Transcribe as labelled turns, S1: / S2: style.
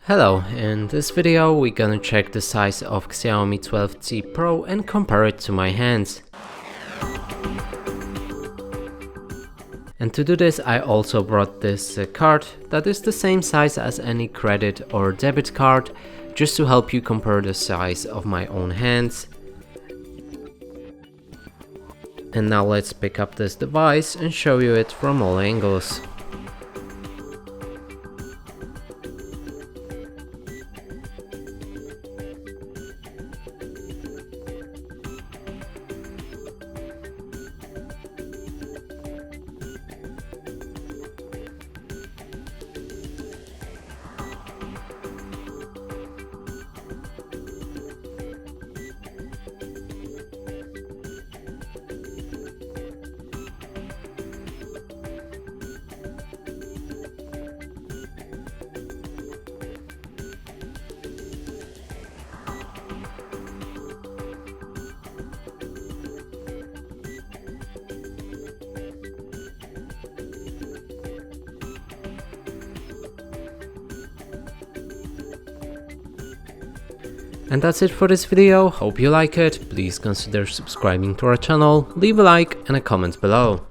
S1: Hello, in this video we're gonna check the size of XIAOMI 12T Pro and compare it to my hands. And to do this I also brought this card that is the same size as any credit or debit card, just to help you compare the size of my own hands. And now let's pick up this device and show you it from all angles. And that's it for this video. Hope you like it. Please consider subscribing to our channel, leave a like and a comment below.